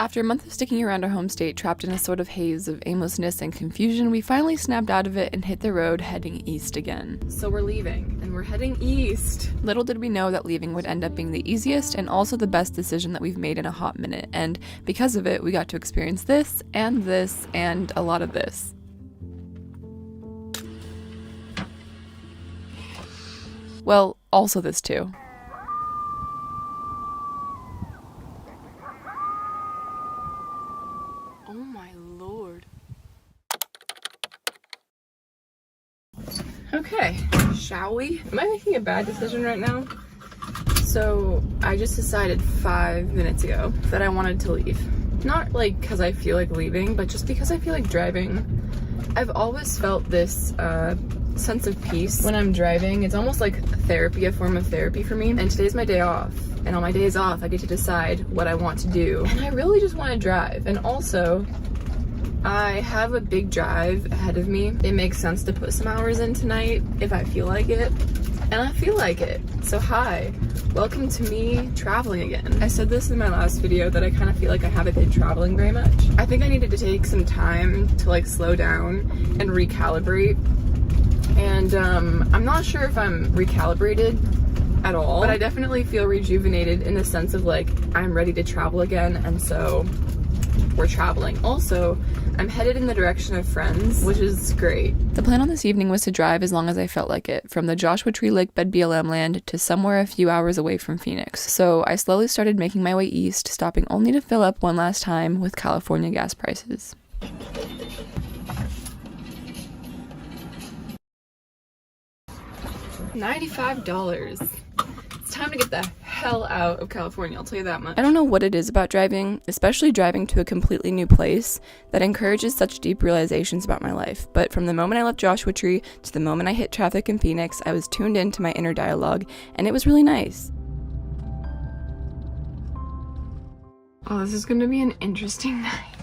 After a month of sticking around our home state, trapped in a sort of haze of aimlessness and confusion, we finally snapped out of it and hit the road heading east again. So we're leaving, and we're heading east. Little did we know that leaving would end up being the easiest and also the best decision that we've made in a hot minute, and because of it, we got to experience this, and a lot of this. Well, also this too. Oh my lord. Okay, shall we? Am I making a bad decision right now? So I just decided 5 minutes ago that I wanted to leave. Not like because I feel like leaving, but just because I feel like driving. I've always felt this sense of peace when I'm driving. It's almost like therapy, a form of therapy for me. And today's my day off. And on my days off, I get to decide what I want to do. And I really just want to drive. And also, I have a big drive ahead of me. It makes sense to put some hours in tonight if I feel like it. And I feel like it. So hi, welcome to me traveling again. I said this in my last video that I kind of feel like I haven't been traveling very much. I think I needed to take some time to like slow down and recalibrate. And I'm not sure if I'm recalibrated at all, but I definitely feel rejuvenated in the sense of like I'm ready to travel again, and so we're traveling. Also, I'm headed in the direction of friends, which is great. The plan on this evening was to drive as long as I felt like it, from the Joshua Tree Lake Bed BLM land to somewhere a few hours away from Phoenix. So I slowly started making my way east, stopping only to fill up one last time with California gas prices. $95. It's time to get the hell out of California, I'll tell you that much. I don't know what it is about driving, especially driving to a completely new place, that encourages such deep realizations about my life. But from the moment I left Joshua Tree to the moment I hit traffic in Phoenix, I was tuned into my inner dialogue, and it was really nice. Oh, this is gonna be an interesting night.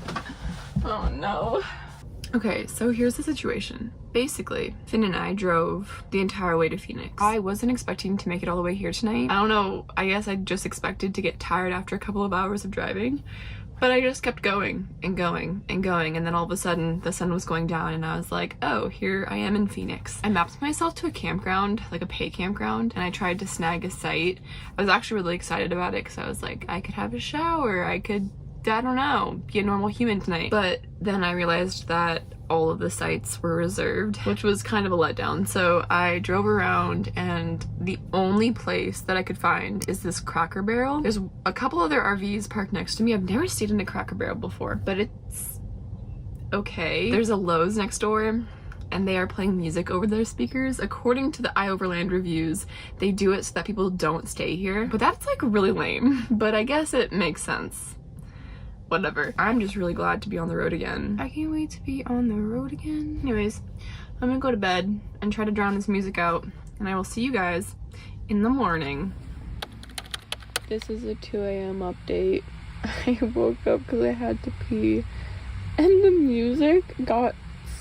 Oh no. Okay, so here's the situation. Basically, Finn and I drove the entire way to Phoenix. I wasn't expecting to make it all the way here tonight. I don't know, I guess I just expected to get tired after a couple of hours of driving, but I just kept going and going and going, and then all of a sudden the sun was going down and I was like, oh, here I am in Phoenix. I mapped myself to a campground, like a pay campground, and I tried to snag a site. I was actually really excited about it because I was like, I could have a shower, I could, I don't know, be a normal human tonight. But then I realized that all of the sites were reserved, which was kind of a letdown. So I drove around and the only place that I could find is this Cracker Barrel. There's a couple other RVs parked next to me. I've never stayed in a Cracker Barrel before, but it's okay. There's a Lowe's next door and they are playing music over their speakers. According to the iOverland reviews, they do it so that people don't stay here, but that's like really lame, but I guess it makes sense. Whatever. I'm just really glad to be on the road again. I can't wait to be on the road again. Anyways, I'm gonna go to bed and try to drown this music out, and I will see you guys in the morning. This is a 2 a.m. update. I woke up because I had to pee, and the music got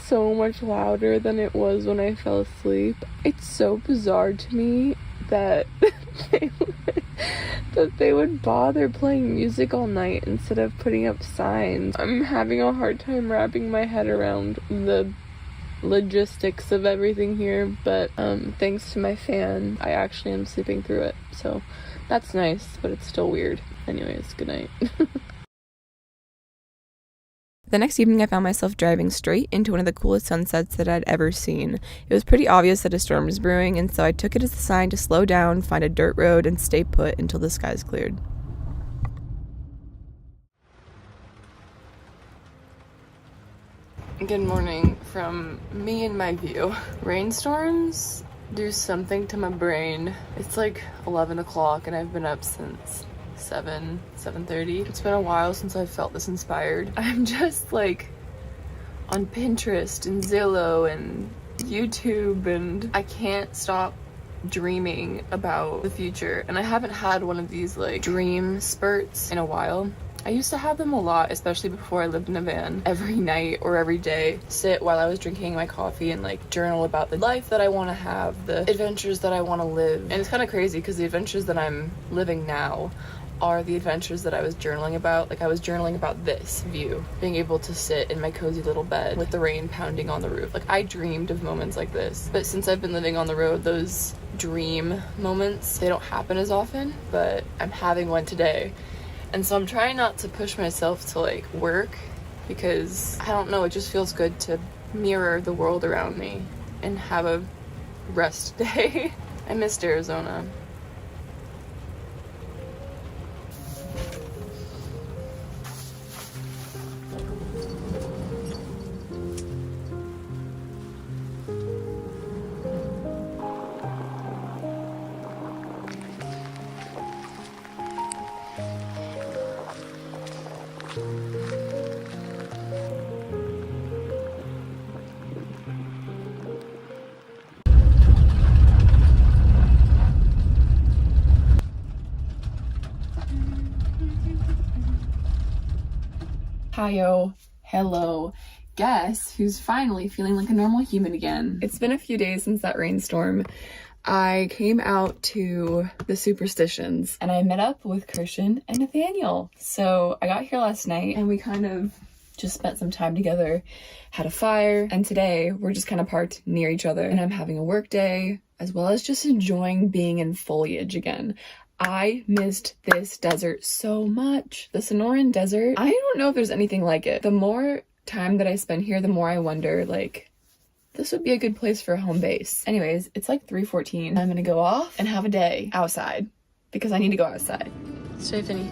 so much louder than it was when I fell asleep. It's so bizarre to me that they would bother playing music all night instead of putting up signs. I'm having a hard time wrapping my head around the logistics of everything here, but thanks to my fan, I actually am sleeping through it, so that's nice, but it's still weird. Anyways, good night. The next evening, I found myself driving straight into one of the coolest sunsets that I'd ever seen. It was pretty obvious that a storm was brewing, and so I took it as a sign to slow down, find a dirt road, and stay put until the skies cleared. Good morning from me and my view. Rainstorms do something to my brain. It's like 11 o'clock and I've been up since 7:30. It's been a while since I've felt this inspired. I'm just like on Pinterest and Zillow and YouTube, and I can't stop dreaming about the future. And I haven't had one of these like dream spurts in a while. I used to have them a lot, especially before I lived in a van. Every night or every day, sit while I was drinking my coffee and like journal about the life that I want to have, the adventures that I want to live. And it's kind of crazy because the adventures that I'm living now are the adventures that I was journaling about. Like, I was journaling about this view, being able to sit in my cozy little bed with the rain pounding on the roof. Like, I dreamed of moments like this. But since I've been living on the road, those dream moments, they don't happen as often, but I'm having one today. And so I'm trying not to push myself to like work, because I don't know, it just feels good to mirror the world around me and have a rest day. I missed Arizona. Hiyo, hello. Guess who's finally feeling like a normal human again? It's been a few days since that rainstorm. I came out to the Superstitions and I met up with Christian and Nathaniel. So I got here last night and we kind of just spent some time together, had a fire, and today we're just kind of parked near each other and I'm having a work day as well as just enjoying being in foliage again. I missed this desert so much. The Sonoran Desert, I don't know if there's anything like it. The more time that I spend here, the more I wonder, like, this would be a good place for a home base. Anyways, it's like 3:14. I'm gonna go off and have a day outside because I need to go outside. Stay, Finny.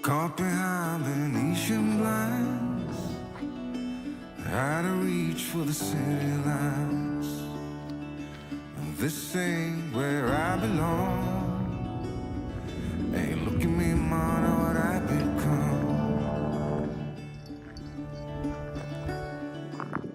Caught behind Venetian blinds, out of reach for the city lights. This ain't where I belong. Hey, look at me, man, what I become.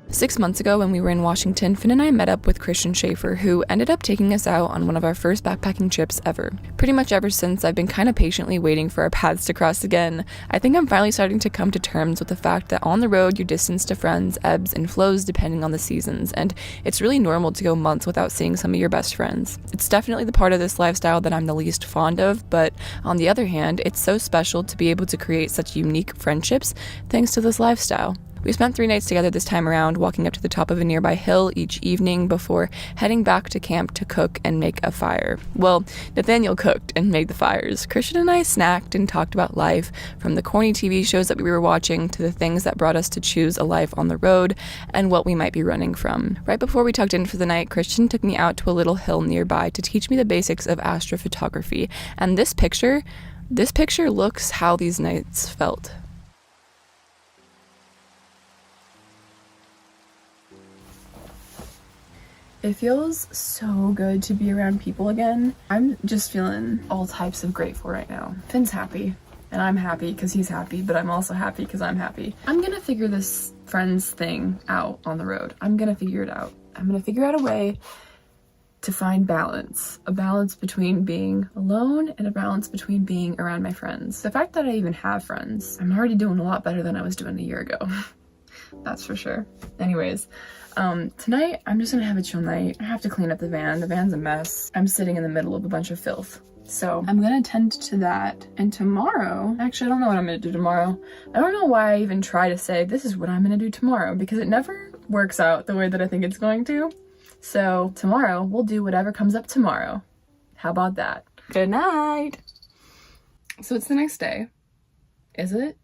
6 months ago when we were in Washington, Finn and I met up with Christian Schaefer, who ended up taking us out on one of our first backpacking trips ever. Pretty much ever since, I've been kind of patiently waiting for our paths to cross again. I think I'm finally starting to come to terms with the fact that on the road, your distance to friends ebbs and flows depending on the seasons, and it's really normal to go months without seeing some of your best friends. It's definitely the part of this lifestyle that I'm the least fond of, but on the other hand, it's so special to be able to create such unique friendships thanks to this lifestyle. We spent 3 nights together this time around, walking up to the top of a nearby hill each evening before heading back to camp to cook and make a fire. Well, Nathaniel cooked and made the fires. Christian and I snacked and talked about life, from the corny TV shows that we were watching to the things that brought us to choose a life on the road and what we might be running from. Right before we tucked in for the night, Christian took me out to a little hill nearby to teach me the basics of astrophotography. And this picture looks how these nights felt. It feels so good to be around people again. I'm just feeling all types of grateful right now. Finn's happy, and I'm happy because he's happy, but I'm also happy because I'm happy. I'm gonna figure this friends thing out on the road. I'm gonna figure it out. I'm gonna figure out a way to find balance. A balance between being alone and a balance between being around my friends. The fact that I even have friends, I'm already doing a lot better than I was doing a year ago. That's for sure. Anyways, tonight I'm just gonna have a chill night. I have to clean up the van. The van's a mess. I'm sitting in the middle of a bunch of filth. So I'm gonna tend to that. And tomorrow, actually I don't know what I'm gonna do tomorrow. I don't know why I even try to say this is what I'm gonna do tomorrow, because it never works out the way that I think it's going to. So tomorrow we'll do whatever comes up tomorrow. How about that? Good night. So it's the next day. Is it?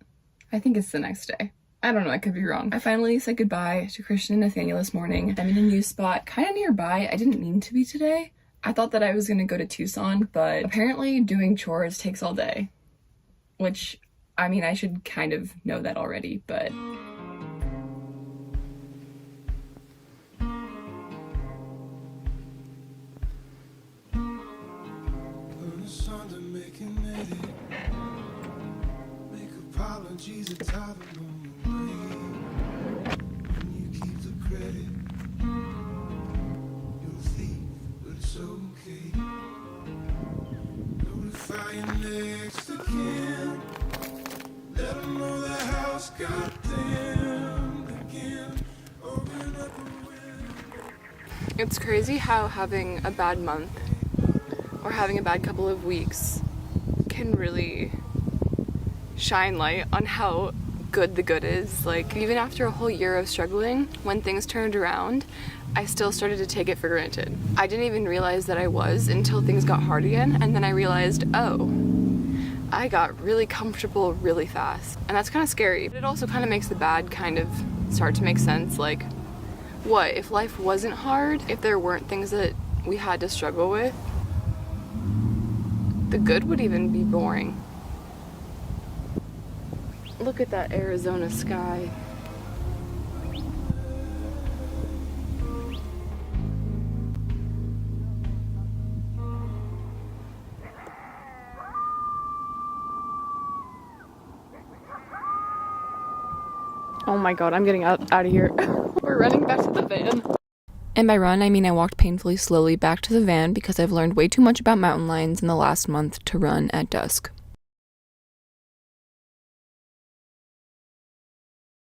I think it's the next day. I don't know, I could be wrong. I finally said goodbye to Christian and Nathaniel this morning. I'm in a new spot, kind of nearby. I didn't mean to be today. I thought that I was gonna go to Tucson, but apparently doing chores takes all day. Which, I mean, I should kind of know that already, but... Next again, let 'em know the house got damned again. Open up. It's crazy how having a bad month or having a bad couple of weeks can really shine light on how good the good is. Like, even after a whole year of struggling, when things turned around, I still started to take it for granted. I didn't even realize that I was until things got hard again, and then I realized, oh, I got really comfortable really fast. And that's kind of scary. But it also kind of makes the bad kind of start to make sense. Like, what if life wasn't hard? If there weren't things that we had to struggle with? The good would even be boring. Look at that Arizona sky. Oh my god, I'm getting out of here. We're running back to the van. And by run, I mean I walked painfully slowly back to the van because I've learned way too much about mountain lions in the last month to run at dusk.